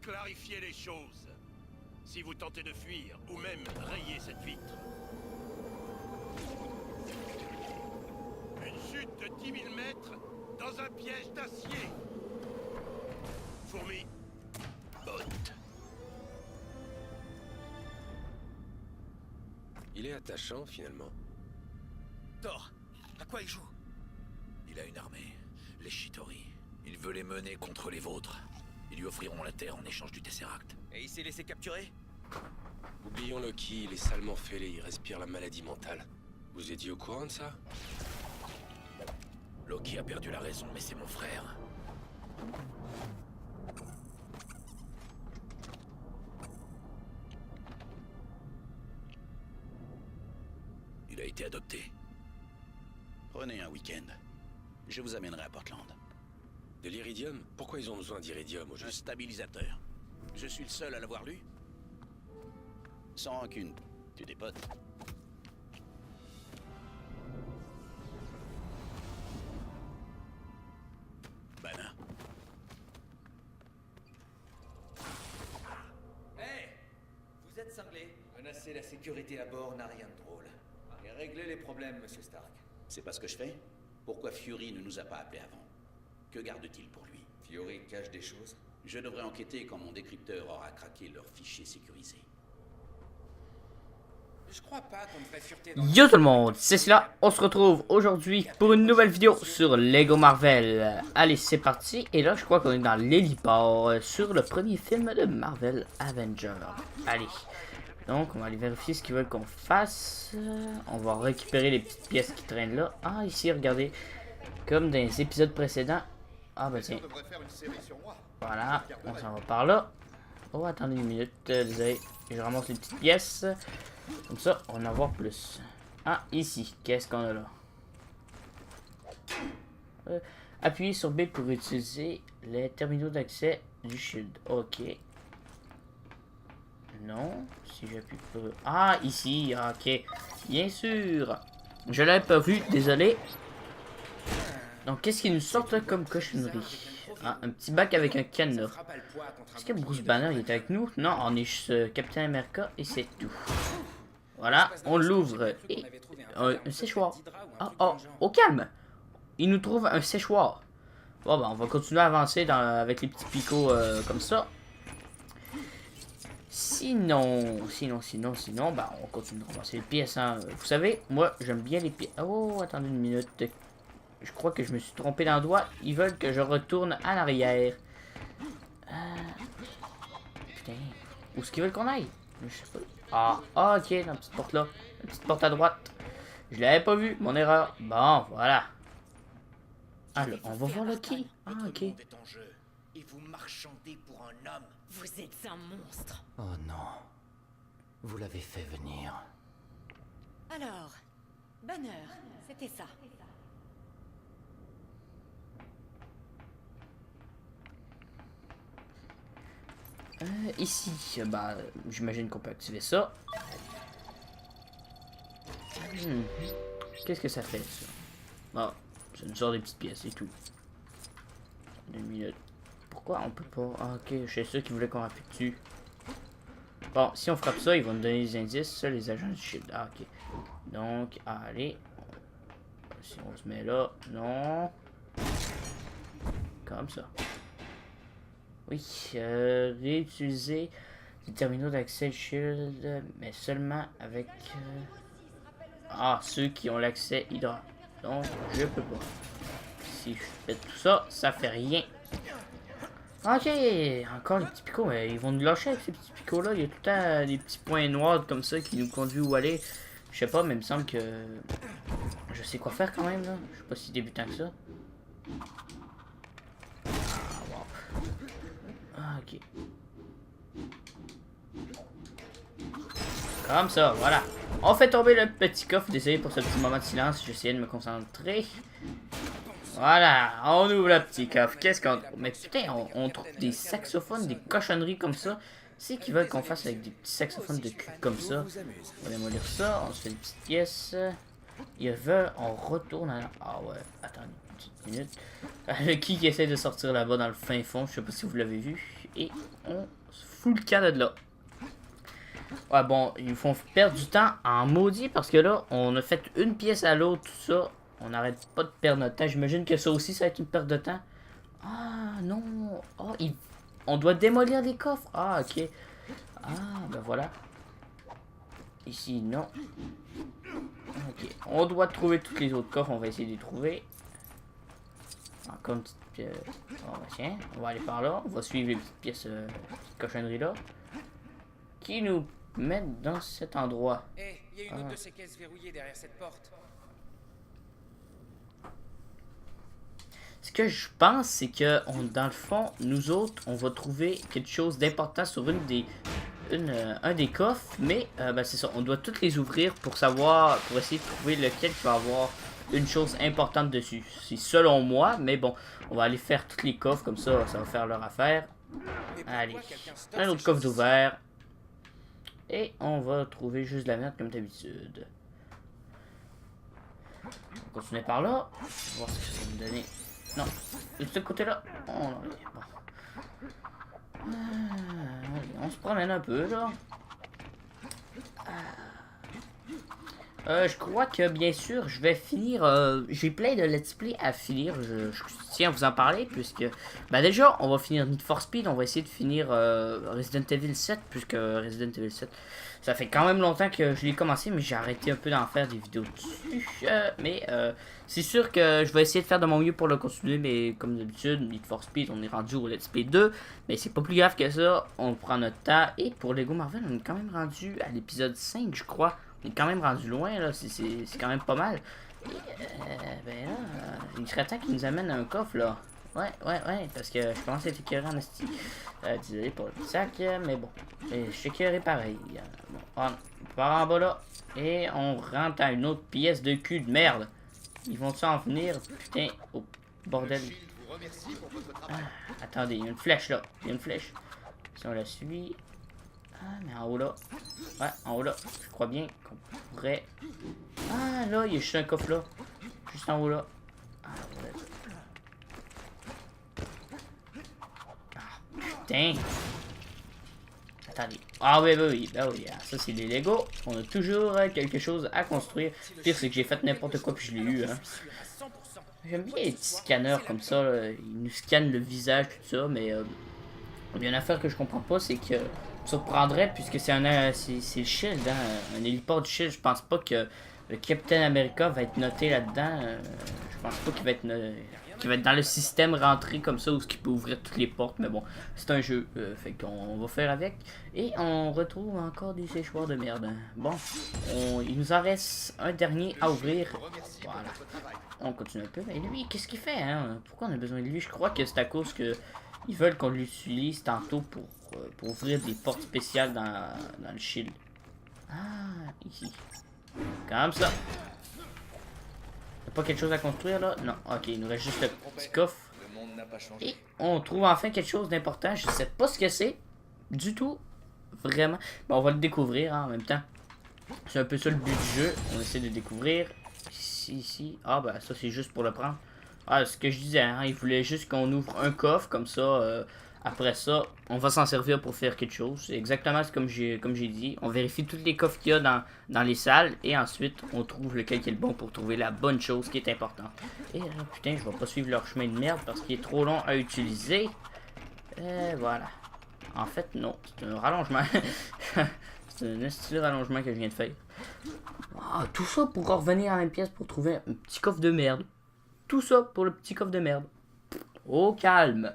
clarifier les choses. Si vous tentez de fuir, ou même rayer cette vitre. Une chute de 10 000 mètres dans un piège d'acier. Fourmi. Botte. Il est attachant, finalement. Thor, à quoi il joue? Il a une armée, les Chitauri. Il veut les mener contre les vôtres. Ils lui offriront la Terre en échange du Tesseract. Et il s'est laissé capturer? Oublions Loki, il est salement fêlé, il respire la maladie mentale. Vous étiez au courant de ça? Loki a perdu la raison, mais c'est mon frère. Il a été adopté. Prenez un week-end. Je vous amènerai à Portland. De l'iridium? Pourquoi ils ont besoin d'iridium au Un juste? stabilisateur. Je suis le seul à l'avoir lu. Sans rancune. Tu dépotes. Banner. Hey! Vous êtes cinglé. Menacer la sécurité à bord n'a rien de drôle. Et réglez les problèmes, monsieur Stark. C'est pas ce que je fais? Pourquoi Fury ne nous a pas appelés avant? Que garde-t-il pour lui? Fury cache des choses. Je devrais enquêter quand mon décrypteur aura craqué leurs fichiers sécurisés. Je crois pas qu'on devrait fureter Yo tout le monde, c'est cela, on se retrouve aujourd'hui pour une nouvelle vidéo sur Lego Marvel. Allez, c'est parti, et là je crois qu'on est dans l'héliport sur le premier film de Marvel Avengers. Allez, donc on va aller vérifier ce qu'ils veulent qu'on fasse. On va récupérer les petites pièces qui traînent là. Ah, ici, regardez, comme dans les épisodes précédents. Ah bah tiens, voilà, on s'en va par là. Oh, attendez une minute, désolé, je ramasse les petites pièces. Comme ça, on va en avoir plus. Ah, ici, qu'est-ce qu'on a là? Appuyez sur B pour utiliser les terminaux d'accès du Shield. Ok. Non, si j'appuie pour... Ah, ici, ok. Bien sûr. Je l'avais pas vu, désolé. Donc, qu'est-ce qui nous sort là comme cochonnerie? Ah, un petit bac avec un cadenas. Est-ce que Bruce Banner il est avec nous? Non, on est juste Captain America et c'est tout. Voilà, on l'ouvre. Et un séchoir. Ah, oh, au calme! Il nous trouve un séchoir. Bon, ben, on va continuer à avancer avec les petits picots comme ça. Sinon, ben, on continue de ramasser les pièces. Hein. Vous savez, moi, j'aime bien les pièces. Oh, attendez une minute. Je crois que je me suis trompé d'endroit. Ils veulent que je retourne en arrière. Putain. Où est-ce qu'ils veulent qu'on aille? Je sais pas. Ah, ok, dans la petite porte là. La petite porte à droite. Je l'avais pas vu, mon erreur. Bon, voilà. Ah, là, on va voir le qui. Ah, ok. Et vous marchandez pour un homme. Vous êtes un monstre. Oh non. Vous l'avez fait venir. Alors, Banner, c'était ça. Ici, bah, j'imagine qu'on peut activer ça. Qu'est-ce que ça fait, ça? Ah, ça nous sort des petites pièces et tout. 2 minutes. Pourquoi on peut pas? Ah, ok, je sais ceux qui voulaient qu'on appuie dessus. Bon, si on frappe ça, ils vont nous donner des indices. Ça, les agents du Shield. Ah, ok. Donc, allez. Si on se met là. Non. Comme ça. Oui, réutiliser les terminaux d'accès Shield, mais seulement avec ceux qui ont l'accès Hydra. Donc, je peux pas. Si je fais tout ça, ça fait rien. Ok, encore les petits picots, mais ils vont nous lâcher avec ces petits picots là. Il y a tout le temps des petits points noirs comme ça qui nous conduisent où aller. Je sais pas, mais il me semble que je sais quoi faire quand même là. Je suis pas si débutant que ça. Ah, ok. Comme ça, voilà. On fait tomber le petit coffre. Désolé pour ce petit moment de silence. J'essayais de me concentrer. Voilà, on ouvre le petit coffre. Qu'est-ce qu'on... Mais putain, on trouve des saxophones, des cochonneries comme ça. C'est qu'ils veulent qu'on fasse avec des petits saxophones de cul comme ça. Allez-moi lire ça. On se fait une petite pièce. Ils veulent... On retourne à... Ah ouais, attendez une petite minute. Le qui essaie de sortir là-bas dans le fin fond. Je sais pas si vous l'avez vu. et on se fout le camp de là. Ouais, bon, ils font perdre du temps en maudit parce que là, on a fait une pièce à l'autre, tout ça. On n'arrête pas de perdre notre temps. J'imagine que ça aussi, ça va être une perte de temps. Ah, non. Oh, on doit démolir des coffres. Ah, ok. Ah, ben voilà. Ici, non. Ok. On doit trouver tous les autres coffres. On va essayer de les trouver. Encore une petite pièce. Oh, ben tiens, on va aller par là. On va suivre les petites pièces, petites cochonneries là. Qui nous mettent dans cet endroit. Hé, il y a une autre de ces caisses verrouillées derrière cette porte. Ce que je pense, c'est que dans le fond, nous autres, on va trouver quelque chose d'important sur un des coffres, mais ben, c'est ça, on doit toutes les ouvrir pour savoir, pour essayer de trouver lequel qui va avoir une chose importante dessus. C'est selon moi, mais bon, on va aller faire tous les coffres, comme ça, ça va faire leur affaire. Allez, un autre coffre d'ouvert. Et on va trouver juste de la merde comme d'habitude. On va continuer par là. On va voir ce que ça va me donner. Non, de ce côté-là. Oh, non, bon. Allez, on se promène un peu là. Je crois que bien sûr je vais finir. J'ai plein de let's play à finir. Je tiens à vous en parler puisque bah déjà on va finir Need for Speed. On va essayer de finir Resident Evil 7 puisque Resident Evil 7 ça fait quand même longtemps que je l'ai commencé, mais j'ai arrêté un peu d'en faire des vidéos dessus. Mais c'est sûr que je vais essayer de faire de mon mieux pour le continuer. Mais comme d'habitude, Need for Speed, on est rendu au Let's Play 2. Mais c'est pas plus grave que ça. On prend notre temps. Et pour Lego Marvel, on est quand même rendu à l'épisode 5, je crois. On est quand même rendu loin, là. C'est quand même pas mal. Et, ben là, il serait temps qu'il nous amène un coffre, là. Ouais, parce que je commence à être écœuré en esti. Désolé pour le petit sac, mais bon. Je suis écœuré pareil. Bon, on part en bas là. Et on rentre à une autre pièce de cul de merde. Ils vont s'en venir. Putain, oh, bordel. Attendez, il y a une flèche là. Il y a une flèche. Si on la suit. Ah, mais en haut là. Ouais, en haut là. Je crois bien qu'on pourrait. Ah, là, il y a juste un coffre là. Juste en haut là. Ah, ouais. Putain. Attendez. Ah oui. Ah oui, ça c'est des Lego. On a toujours quelque chose à construire. Le pire c'est que j'ai fait n'importe quoi puis je l'ai eu. Hein. J'aime bien les petits scanners comme ça. Là. Ils nous scannent le visage, tout ça. Mais il y a une affaire que je comprends pas, c'est que ça surprendrait puisque c'est le Shield. Hein, un héliport du Shield. Je pense pas que le Captain America va être noté là-dedans. Je pense pas qu'il va être dans le système rentré comme ça où il peut ouvrir toutes les portes, mais bon, c'est un jeu, fait qu'on va faire avec. Et on retrouve encore des séchoirs de merde. Bon, il nous en reste un dernier à ouvrir. Voilà. On continue un peu. Mais lui, qu'est-ce qu'il fait, hein? Pourquoi on a besoin de lui? Je crois que c'est à cause que ils veulent qu'on l'utilise tantôt pour ouvrir des portes spéciales dans le shield. Ah, ici. Comme ça. Pas quelque chose à construire là? Non, ok, il nous reste juste le petit coffre. Et on trouve enfin quelque chose d'important. Je sais pas ce que c'est. Du tout. Vraiment. Bon, on va le découvrir hein, en même temps. C'est un peu ça le but du jeu. On essaie de découvrir. Ici. Ah bah ça c'est juste pour le prendre. Ah, ce que je disais, hein, il voulait juste qu'on ouvre un coffre comme ça. Après ça, on va s'en servir pour faire quelque chose. C'est exactement comme j'ai dit. On vérifie tous les coffres qu'il y a dans les salles. Et ensuite, on trouve lequel qui est le bon pour trouver la bonne chose qui est importante. Et là, putain, je vais pas suivre leur chemin de merde parce qu'il est trop long à utiliser. Et voilà. En fait, non. C'est un rallongement. C'est un style rallongement que je viens de faire. Ah, tout ça pour revenir à la même pièce pour trouver un petit coffre de merde. Tout ça pour le petit coffre de merde. Au calme.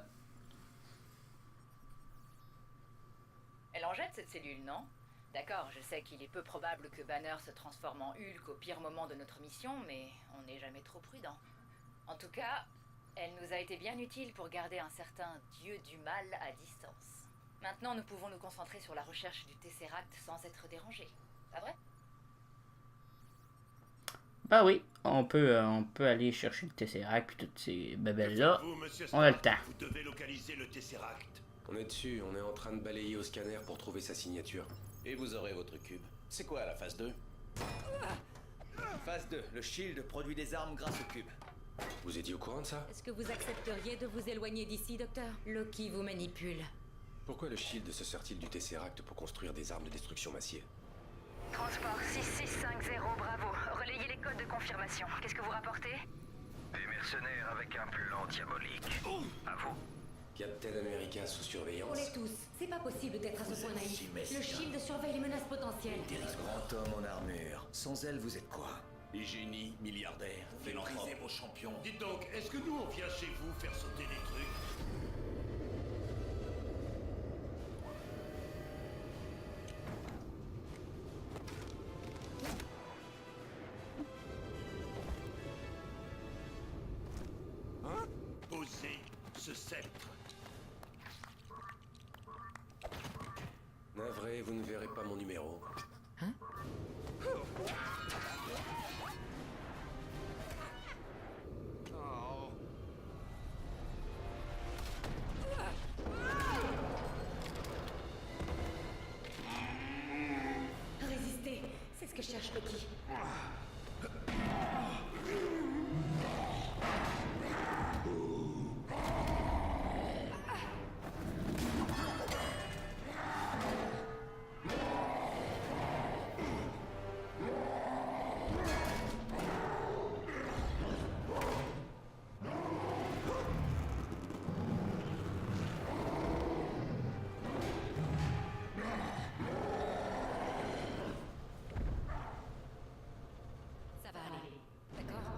Elle en jette cette cellule, non? D'accord, je sais qu'il est peu probable que Banner se transforme en Hulk au pire moment de notre mission, mais on n'est jamais trop prudent. En tout cas, elle nous a été bien utile pour garder un certain dieu du mal à distance. Maintenant, nous pouvons nous concentrer sur la recherche du Tesseract sans être dérangés. Pas vrai? Bah oui, on peut aller chercher le Tesseract puis toutes ces babelles là. On a le temps. Vous devez localiser le Tesseract. On est dessus, on est en train de balayer au scanner pour trouver sa signature. Et vous aurez votre cube. C'est quoi la phase 2? Phase 2, le Shield produit des armes grâce au cube. Vous étiez au courant de ça? Est-ce que vous accepteriez de vous éloigner d'ici, docteur? Loki vous manipule. Pourquoi le Shield se sert-il du Tesseract pour construire des armes de destruction massive? Transport 6650, bravo. Relayez les codes de confirmation. Qu'est-ce que vous rapportez? Des mercenaires avec un plan diabolique. À vous. Captain America sous surveillance. On est tous. C'est pas possible d'être à ce point naïf. si mesquin. Le Shield surveille les menaces potentielles. Un grand homme en armure. Sans elle, vous êtes quoi? Les génies, milliardaires, Méprisez vos champions. Dites donc, est-ce que nous on vient chez vous faire sauter des trucs? Hein? Posez ce sceptre. Navré, vous ne verrez pas mon numéro. Oh. Résister, c'est ce que cherche Loki. Ça va aller, d'accord?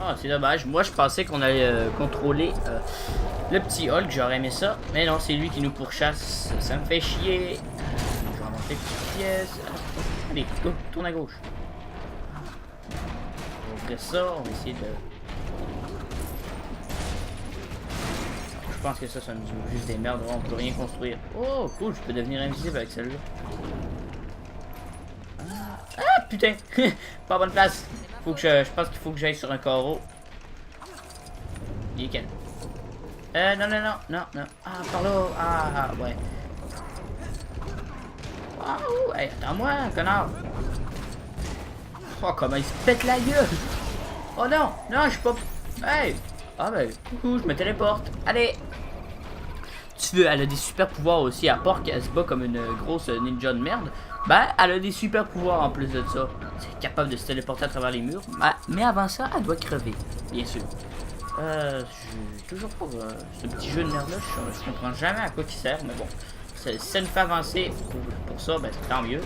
Ah, c'est dommage. Moi, je pensais qu'on allait contrôler le petit Hulk. J'aurais aimé ça. Mais non, c'est lui qui nous pourchasse. Ça me fait chier. Je vais remonter les petites pièces. Allez, go, tourne à gauche. On va ouvrir ça. On va essayer de... Je pense que ça nous ouvre juste des merdes. On peut rien construire. Oh, cool. Je peux devenir invisible avec celle-là. Ah, putain. Pas bonne place. Faut que je pense qu'il faut que j'aille sur un carreau. Nickel. Non. Ah, par là. Ah, ouais. Waouh. Hey, attends-moi, connard. Oh, comment il se pète la gueule. Oh non, je suis pas... Hey. Ah ben, coucou, je me téléporte. Allez. Tu veux, elle a des super pouvoirs aussi. À part qu'elle se bat comme une grosse ninja de merde. Ben, elle a des super pouvoirs en plus de ça. Elle est capable de se téléporter à travers les murs. Mais avant ça, elle doit crever. Bien sûr. J'ai toujours pas ce petit jeu de merde là. Je comprends jamais à quoi il sert. Mais bon, ça nous fait avancer pour ça, ben c'est tant mieux.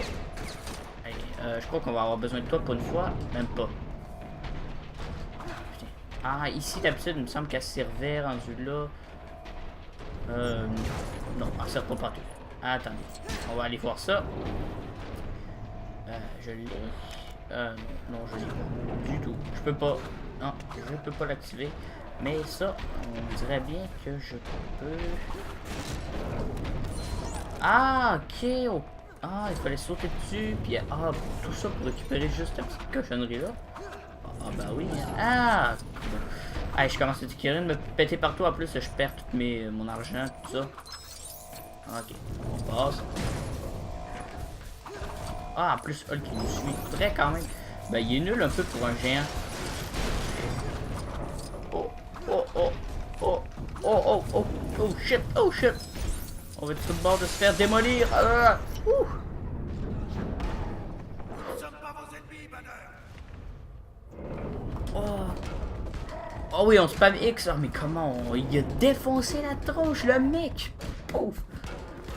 Allez, je crois qu'on va avoir besoin de toi pour une fois. Même pas. Putain. Ah, ici d'habitude, il me semble qu'elle servait rendu là. Non, elle sert pas partout. Attendez, on va aller voir ça. Je l'ai. Non, je l'ai pas du tout. Je peux pas. Non, je peux pas l'activer. Mais ça, on dirait bien que je peux. Ah, ok. Oh. Ah, il fallait sauter dessus. Puis, ah, tout ça pour récupérer juste la petite cochonnerie là. Ah, bah oui. Ah, ah, je commence à écœurer de me péter partout. En plus, je perds tout mon argent, tout ça. Ok, on passe. Ah, en plus, Hulk il nous suit très quand même. Ben, il est nul un peu pour un géant. Oh shit. On va être sur le bord de se faire démolir. Oh oui, on spam X. Oh, mais comment il a défoncé la tronche, le mec. Pouf.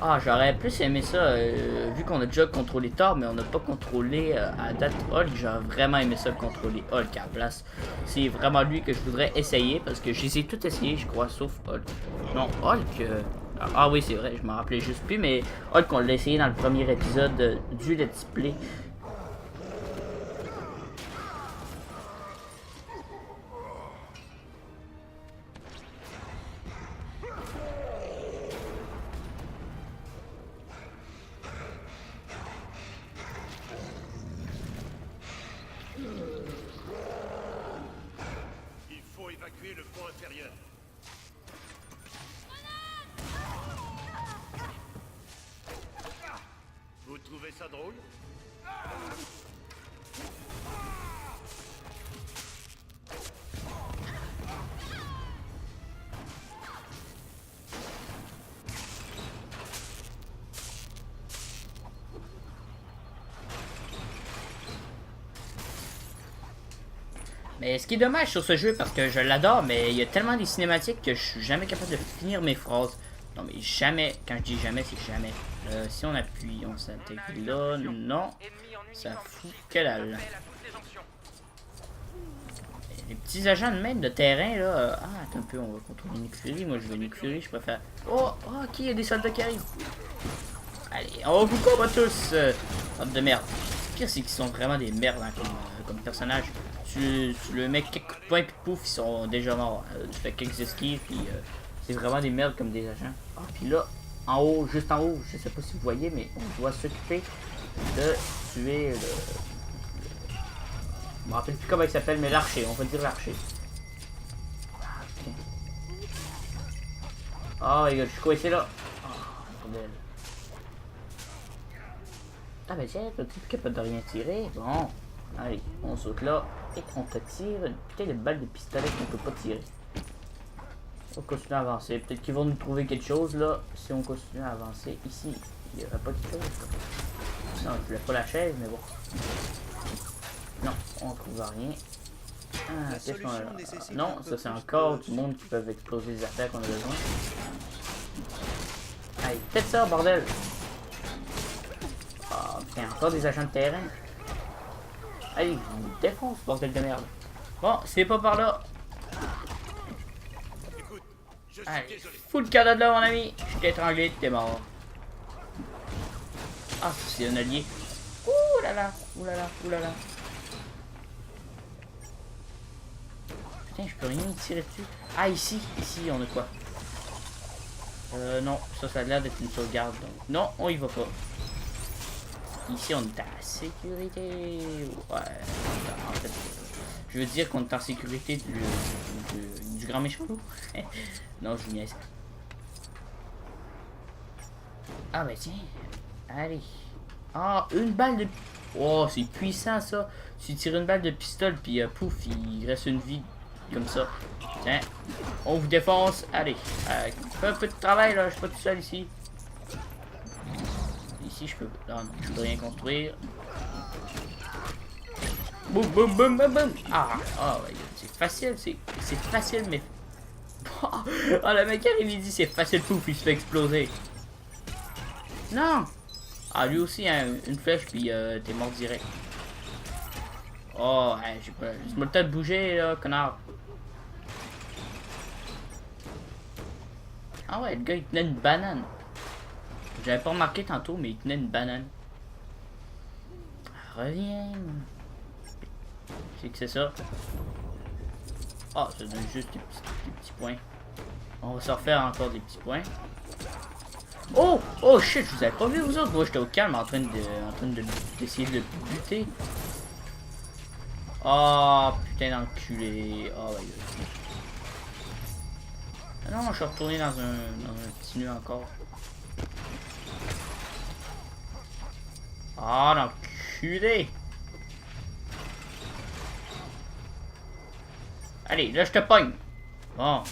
Ah, j'aurais plus aimé ça, vu qu'on a déjà contrôlé Thor, mais on n'a pas contrôlé à date Hulk. J'aurais vraiment aimé ça contrôler Hulk à la place. C'est vraiment lui que je voudrais essayer, parce que je les ai tous essayés, je crois, sauf Hulk. Non, Hulk... Ah oui, c'est vrai, je m'en rappelais juste plus, mais Hulk, on l'a essayé dans le premier épisode du Let's Play. Il faut évacuer le pont inférieur. Vous trouvez ça drôle? Mais ce qui est dommage sur ce jeu, parce que je l'adore, mais il y a tellement des cinématiques que je suis jamais capable de finir mes phrases. Non mais jamais, quand je dis jamais, c'est jamais. Si on appuie, on s'intègre là, non. Ça fout que dalle. Les petits agents de même de terrain là. Ah, attends un peu, on va contrôler Nick Fury. Moi je veux Nick Fury, je préfère. Oh, ok, il y a des soldats qui arrivent. Allez, on vous combat tous. Hop de merde. Le pire, c'est qu'ils sont vraiment des merdes hein, comme personnage. Tu le mets quelques coups de poing, puis pouf, ils sont déjà morts. Tu fais quelques esquives, puis c'est vraiment des merdes comme des agents. Ah, puis là, en haut, juste en haut, je sais pas si vous voyez, mais on doit s'occuper de tuer le... Je me rappelle plus comment il s'appelle, mais l'archer, on va dire l'archer. Oh my god, je suis coincé là. Oh, bordel. Ah ben tiens, le type capable de rien tirer. Bon, allez, on saute là et on te tire une putain de balle de pistolet qu'on peut pas tirer. On continue à avancer. Peut-être qu'ils vont nous trouver quelque chose là. Si on continue à avancer ici, il n'y aura pas quelque chose. Non, je voulais pas la chaise, mais bon. Non, on trouve rien. Ah, qu'est-ce qu'on a? Non, ça c'est encore du monde qui peuvent exploser les attaques qu'on a besoin. Allez, faites ça, bordel! Ah, putain, encore des agents de terrain. Allez, je vous défonce, bordel de merde. Bon, c'est pas par là. Allez, fous le cadeau de là, mon ami. Je t'ai étranglé, t'es mort. Ah, c'est un allié. Ouh là là, ouh là là, ouh là là. Putain, je peux rien y tirer dessus. Ah, ici, on a quoi? Non, ça a l'air d'être une sauvegarde. Donc. Non, on y va pas. Ici, on est à sécurité. Ouais, en fait, je veux dire qu'on est en sécurité du grand méchant loup. Non, je vous niaise. Ah, bah tiens. Allez. Ah, une balle de... Oh, c'est puissant, ça. Tu tires une balle de pistolet, puis pouf, il reste une vie comme ça. Tiens, on vous défonce. Allez. Fais un peu de travail, là. Je suis pas tout seul ici. Ici, je peux... Non, non, je peux rien construire. Boum, boum, boum, boum, boum. Ah, ouais, c'est facile, c'est facile, mais... Oh, le mec arrive, il dit c'est facile, pouf, il se fait exploser. Non. Ah, lui aussi, hein, une flèche, puis t'es mort direct. Oh, hein, j'ai pas... Laisse-moi le temps de bouger, là, connard. Ah ouais, le gars, il tenait une banane. J'avais pas remarqué tantôt, mais il tenait une banane. Reviens. C'est que c'est ça. Ah, ça donne juste des petits points. On va se refaire encore des petits points. Oh! Oh shit, je vous avais pas vu vous autres. Moi j'étais au calme en train d'essayer de buter. Oh putain d'enculé. Oh ouais. Ah non, je suis retourné dans un petit nœud encore. Oh l'enculé. Allez, là je te pogne. Bon.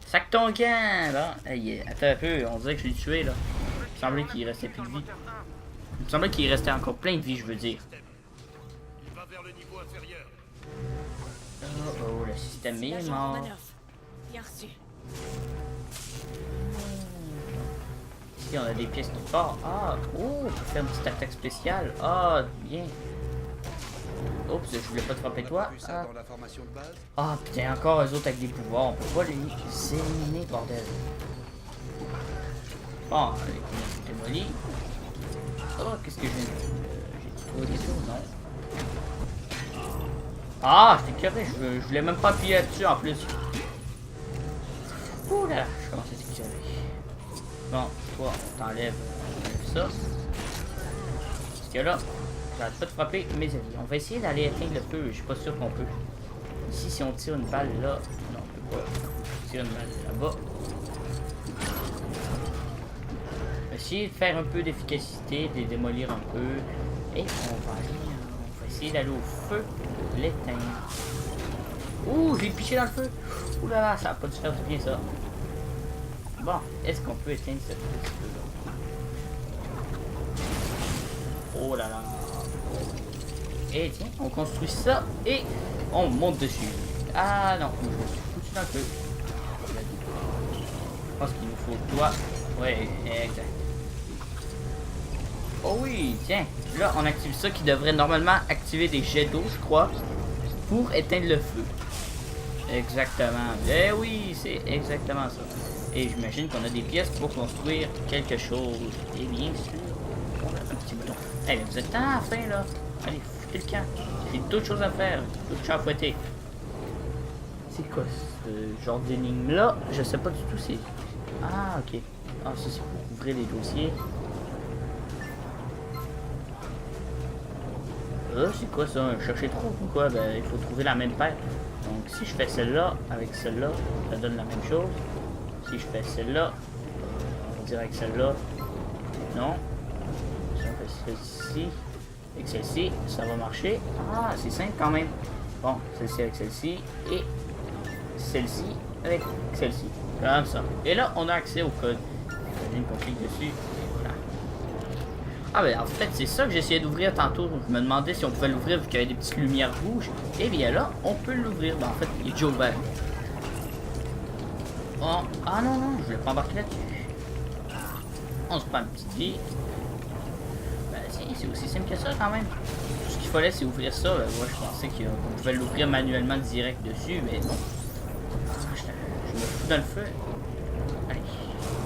Sac ton camp, là. Hey, attends un peu, on dirait que je l'ai tué, là. Il me semblait qu'il restait plus de vie. Il me semblait qu'il restait encore plein de vie, je veux dire. Oh, le système est mort. Ici, on a des pièces qui partent. Ah, oh, on peut faire une petite attaque spéciale. Ah, bien. Oups, je voulais pas te frapper toi. Ah putain, encore eux autres avec des pouvoirs. On peut pas les éliminer, bordel. Bon, allez, c'est démoli. Oh, qu'est-ce que j'ai trouvé des choses, non? Ah, j'étais curé, je voulais même pas appuyer là-dessus en plus. Ouh là là, je commence à être curé. Bon, toi, on t'enlève ça. Parce que là, j'arrête pas de frapper mes alliés. On va essayer d'aller éteindre le feu, je suis pas sûr qu'on peut. Ici, si on tire une balle là, non, on peut pas. On tire une balle là-bas. Essayer de faire un peu d'efficacité, de les démolir un peu. Et on va essayer d'aller au feu, de l'éteindre. Ouh, j'ai piché dans le feu. Ouh là là, ça va pas dû faire du bien ça. Bon, est-ce qu'on peut éteindre ce feu-là? Oh là là. Et tiens, on construit ça et On monte dessus. Ah non, je me suis foutu dans le feu. Je pense qu'il nous faut toi. Ouais, exact. Oh oui, tiens. Là, on active ça qui devrait normalement activer des jets d'eau, je crois, pour éteindre le feu. Exactement. Eh oui, c'est exactement ça. Et j'imagine qu'on a des pièces pour construire quelque chose. Et bien sûr, on a un petit bouton. Eh bien, vous êtes à la fin, là. Allez, foutez le camp. J'ai d'autres choses à faire. D'autres chats à fouetter. C'est quoi ce genre d'énigme-là? Je sais pas du tout c'est... Ah, ok. Ah, ça, c'est pour ouvrir les dossiers. C'est quoi ça? Chercher trop ou quoi? Ben, il faut trouver la même paire. Donc, si je fais celle-là avec celle-là, ça donne la même chose. Si je fais celle-là, on dirait que celle-là, non. Si on fait celle-ci avec celle-ci, ça va marcher. Ah, c'est simple quand même. Bon, celle-ci avec celle-ci et celle-ci avec celle-ci. Comme ça. Et là, on a accès au code. Imagine qu'on clique dessus. Et voilà. Ah ben en fait, c'est ça que j'essayais d'ouvrir tantôt. Je me demandais si on pouvait l'ouvrir vu qu'il y avait des petites lumières rouges. Et bien là, on peut l'ouvrir. Ben en fait, il est déjà ouvert. Oh. Ah non, non, je voulais pas embarquer là-dessus. On se prend une petite vie. Ben c'est aussi simple que ça quand même. Tout ce qu'il fallait, c'est ouvrir ça. Ben, moi, je pensais qu'on pouvait l'ouvrir manuellement direct dessus, mais non. Je me fous dans le feu. Allez,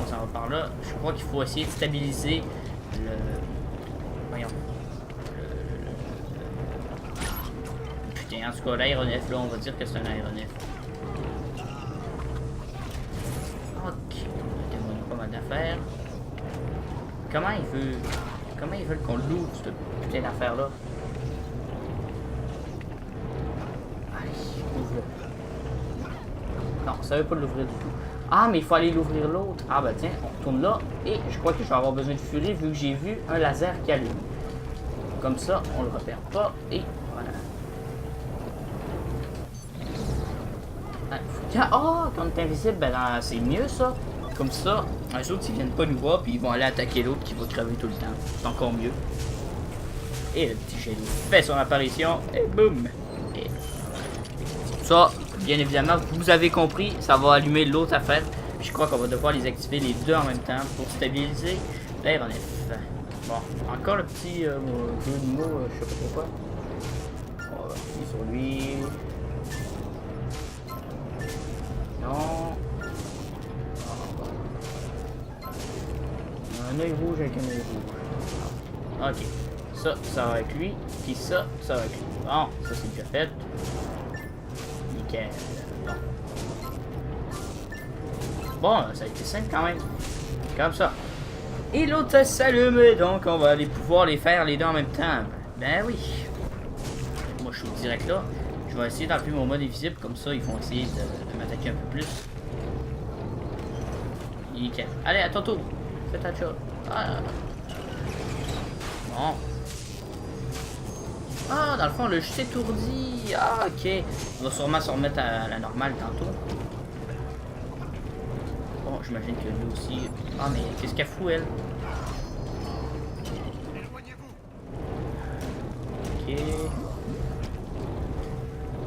on s'en va par là. Je crois qu'il faut essayer de stabiliser le... Voyons. Putain, en tout cas, l'aéronef, là, on va dire que c'est un aéronef. Ok. On a pas mal d'affaires. Comment ils veulent qu'on l'ouvre, cette putain d'affaire-là? Allez, ouvre-le. Non, ça veut pas l'ouvrir du tout. Ah, mais il faut aller l'ouvrir l'autre. Ah, bah tiens, on retourne là. Et je crois que je vais avoir besoin de furie vu que j'ai vu un laser qui allume. Comme ça, on le repère pas. Et voilà. Ah, quand on est invisible, ben c'est mieux ça. Comme ça, les autres ils viennent pas nous voir puis ils vont aller attaquer l'autre qui va crever tout le temps. C'est encore mieux. Et le petit Shadow fait son apparition et boum. Et ça, bien évidemment, vous avez compris, ça va allumer l'autre affaire. Je crois qu'on va devoir les activer les deux en même temps pour stabiliser l'aéronef. Bon, encore le petit jeu de mots, je sais pas pourquoi. On va appuyer sur lui. Non. Un œil rouge avec un œil rouge. Ok. Ça va avec lui. Puis ça va avec lui. Bon, ça c'est déjà fait. Nickel. Bon, ça a été simple quand même. Comme ça. Et l'autre s'allume, donc on va aller pouvoir les faire les deux en même temps. Ben oui. Moi je suis direct là. Je vais essayer d'enlever mon mode invisible, comme ça ils vont essayer de m'attaquer un peu plus. Nickel. Allez, à ton tour. Fais ta job. Ah. Bon. Ah, dans le fond, le jeu s'étourdit. Ah, ok. On va sûrement se remettre à la normale tantôt. Bon, j'imagine que lui aussi... Ah, mais qu'est-ce qu'elle fout, elle? Ok.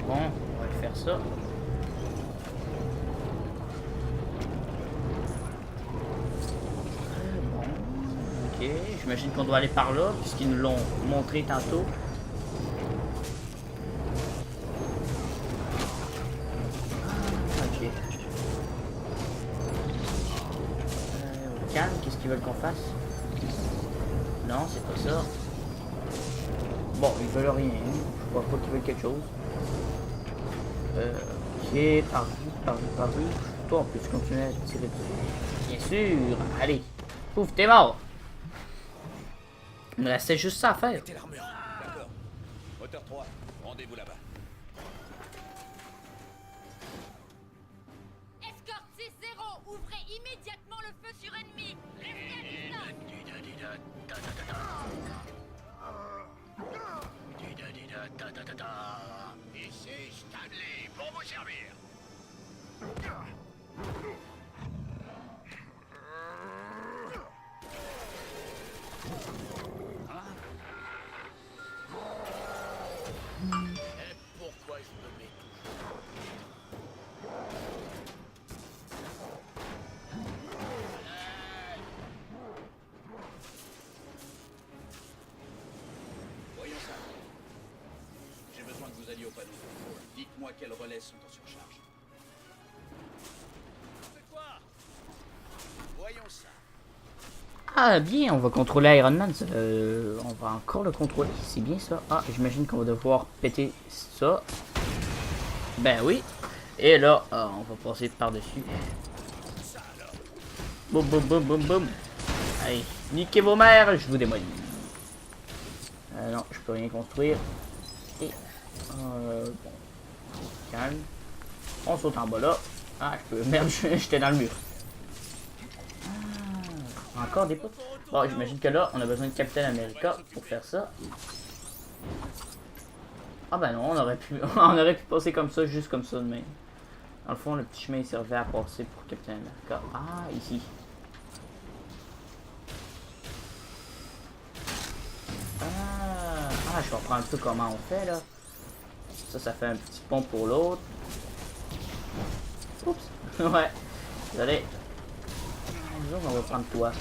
Bon, on va faire ça. Bon. Ok, j'imagine qu'on doit aller par là, puisqu'ils nous l'ont montré tantôt. Ok. Calme, qu'est-ce qu'ils veulent qu'on fasse? Non, c'est pas ça. Bon, ils veulent rien. Je crois pas qu'ils veulent quelque chose. Ok, par où. Toi, on peut continuer à tirer dessus. Bien sûr. Allez. Ouf, t'es mort. Il me restait juste ça à faire. D'accord. Moteur 3, rendez-vous là-bas. Escorte 6-0, ouvrez immédiatement le feu sur ennemi. Restez à distance. Ici Stanley, pour vous servir. Et pourquoi je me radio panneau contrôle. Dites-moi quels relais sont en surcharge. C'est quoi? Voyons ça. Ah bien, on va contrôler Iron Man. On va encore le contrôler, c'est bien ça. Ah, j'imagine qu'on va devoir péter ça. Ben oui. Et là, on va passer par-dessus. Boum, boum, boum, boum, boum. Allez, niquez vos mères, je vous démolis. Non, je peux rien construire. Et, bon, calme. On saute en bas là. Ah, je peux, merde, j'étais dans le mur. Ah, encore des potes. Bon, j'imagine que là, on a besoin de Captain America pour faire ça. Ah ben non, on aurait pu passer comme ça, juste comme ça de même. Dans le fond, le petit chemin il servait à passer pour Captain America. Ah, ici. Ah, je comprends un peu comment on fait là. Ça fait un petit pont pour l'autre. Oups. Ouais. Désolé. Disons qu'on va prendre toi.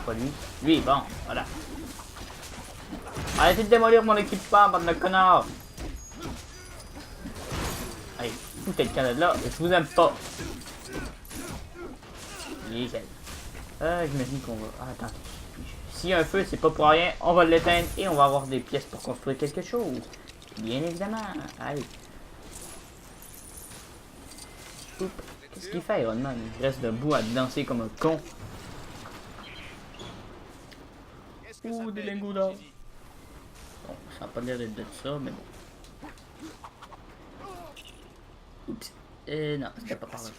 Pas lui. Lui, bon, voilà. Arrêtez de démolir mon équipement, bande de connards. Allez, foutez le canard là, je vous aime pas. Nickel. J'imagine qu'on va... Ah, attends. S'il y a un feu, c'est pas pour rien. On va l'éteindre et on va avoir des pièces pour construire quelque chose. Bien évidemment. Allez. Qu'est-ce qu'il fait, Iron Man? Il reste debout à danser comme un con. Ouh, des lingots d'or. Bon, ça n'a pas l'air d'être de ça, mais bon. Oups. Non, c'était pas par là.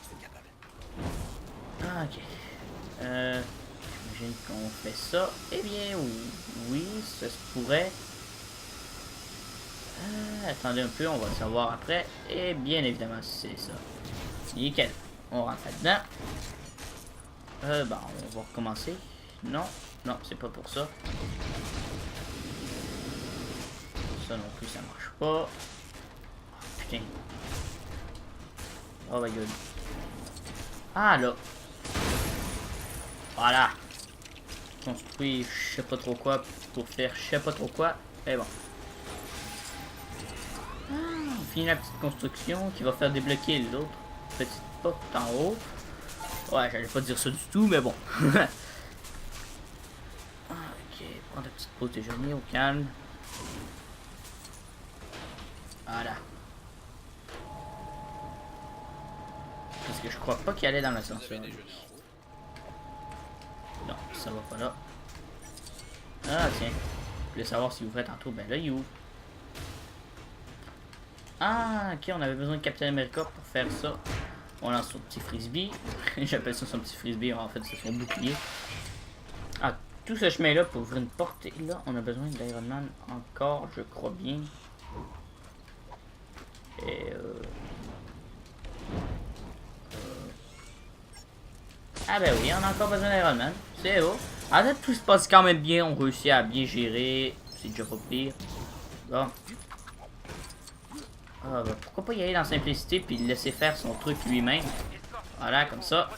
Ah, ok. J'imagine qu'on fait ça. Eh bien, oui, ça se pourrait. Attendez un peu, on va le savoir après. Et bien évidemment, c'est ça. Nickel. On rentre là-dedans. Bon, on va recommencer. Non, non, c'est pas pour ça. Ça non plus, ça marche pas. Putain. Oh my god. Ah là. Voilà. Construire je sais pas trop quoi pour faire je sais pas trop quoi. Et bon. On finit la petite construction qui va faire débloquer l'autre petite porte en haut. Ouais, j'allais pas dire ça du tout, mais bon. Ok, prendre la petite pause déjeuner au calme. Voilà. Parce que je crois pas qu'il allait dans l'ascenseur. Non, ça va pas là. Ah tiens. Je voulais savoir s'il ouvrait tantôt. Ben là, il ouvre. Ah, ok, on avait besoin de Captain America pour faire ça. On lance son petit frisbee. J'appelle ça son petit frisbee, en fait c'est son bouclier. Ah, tout ce chemin là pour ouvrir une porte. Et là, on a besoin d'Iron Man encore, je crois bien. Et ah ben oui, on a encore besoin d'Iron Man. C'est beau. En fait, tout se passe quand même bien. On réussit à bien gérer. C'est déjà pas pire. Bon. Ah, bah, pourquoi pas y aller dans la simplicité puis le laisser faire son truc lui-même. Voilà, comme ça.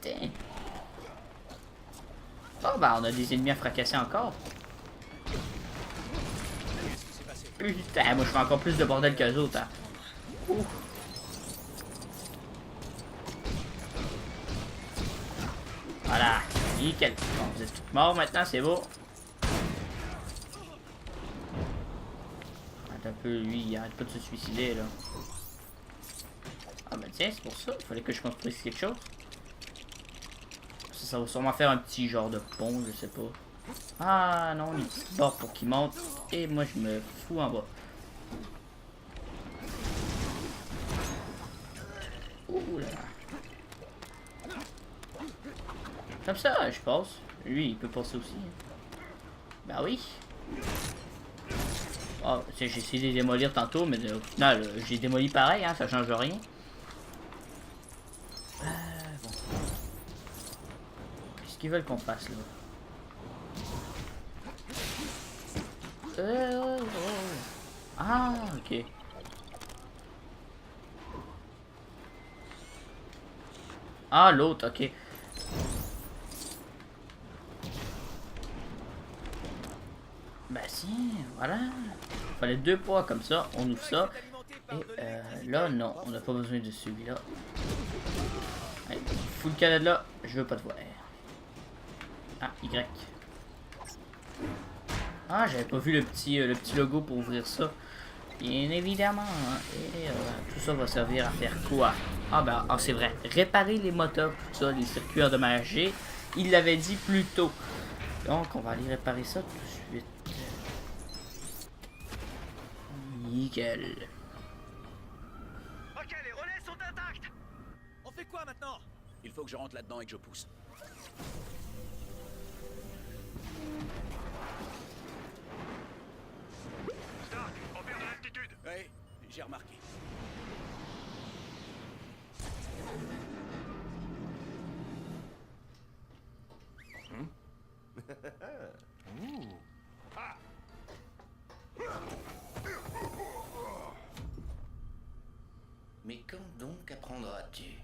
Putain. Oh, bah, on a des ennemis à fracasser encore. Putain, moi je fais encore plus de bordel qu'eux autres. Hein. Ouh. Voilà, nickel. Bon, vous êtes tous morts maintenant, c'est beau. Attends un peu, lui, il arrête pas de se suicider là. Ah bah tiens, c'est pour ça, il fallait que je construise quelque chose. Ça va sûrement faire un petit genre de pont, je sais pas. Ah non, les petits bords pour qu'il monte. Et moi je me fous en bas. Ouh là. Comme ça, je passe. Lui, il peut passer aussi. Bah oui. Oh, j'ai essayé de les démolir tantôt, mais au final, j'ai démoli pareil, hein, ça change rien. Bon. Qu'est-ce qu'ils veulent qu'on fasse là? Ah, ok. Ah, l'autre, ok. Bah si, voilà. fallait 2 poids comme ça. On ouvre ça. Et là, non, on n'a pas besoin de celui-là. Allez, full canade là, je veux pas te voir. Ah, Y. Ah, j'avais pas vu le petit logo pour ouvrir ça. Bien évidemment. Et tout ça va servir à faire quoi? Ah ben, ah, c'est vrai. Réparer les moteurs, tout ça, les circuits endommagés. Il l'avait dit plus tôt. Donc, on va aller réparer ça tout de suite. Nickel. Ok, les relais sont intacts. On fait quoi maintenant? Il faut que je rentre là-dedans et que je pousse. Stark, on perd de l'altitude. Oui, j'ai remarqué. Mais quand donc apprendras-tu?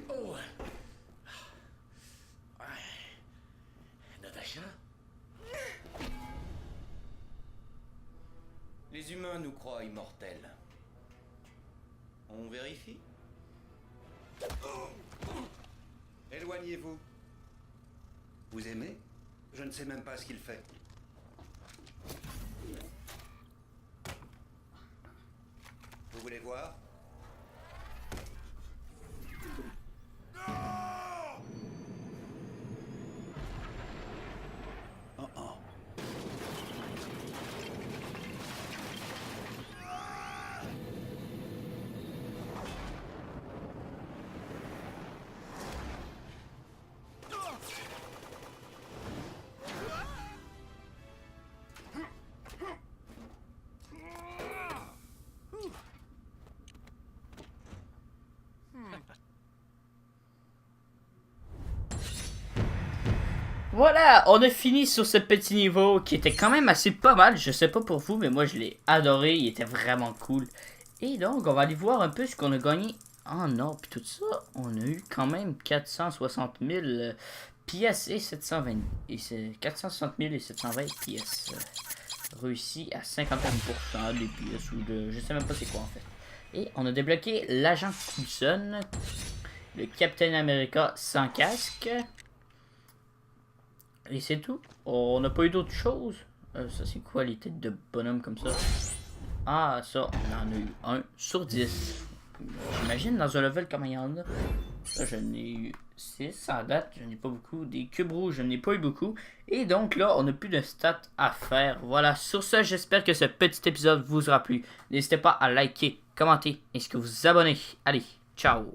Oh. Natasha? Les humains nous croient immortels. On vérifie? Éloignez-vous. Vous aimez? Je ne sais même pas ce qu'il fait. Vous voulez voir? Oh oh. Voilà, on a fini sur ce petit niveau qui était quand même assez pas mal. Je sais pas pour vous, mais moi je l'ai adoré. Il était vraiment cool. Et donc, on va aller voir un peu ce qu'on a gagné en or. Puis tout ça, on a eu quand même 460 000 pièces et 720. Et c'est 460 000 et 720 pièces. Réussi à 51% des pièces ou de. Je sais même pas c'est quoi en fait. Et on a débloqué l'agent Coulson, le Captain America sans casque. Et c'est tout. On n'a pas eu d'autres choses. Ça c'est quoi les têtes de bonhomme comme ça? Ah ça, on en a eu 1 sur 10. J'imagine dans un level comme il y en a. Ça j'en ai eu 6 en date. Je n'ai pas beaucoup. Des cubes rouges, je n'ai pas eu beaucoup. Et donc là, on n'a plus de stats à faire. Voilà, sur ce, j'espère que ce petit épisode vous aura plu. N'hésitez pas à liker, commenter, ainsi que vous abonner. Allez, ciao!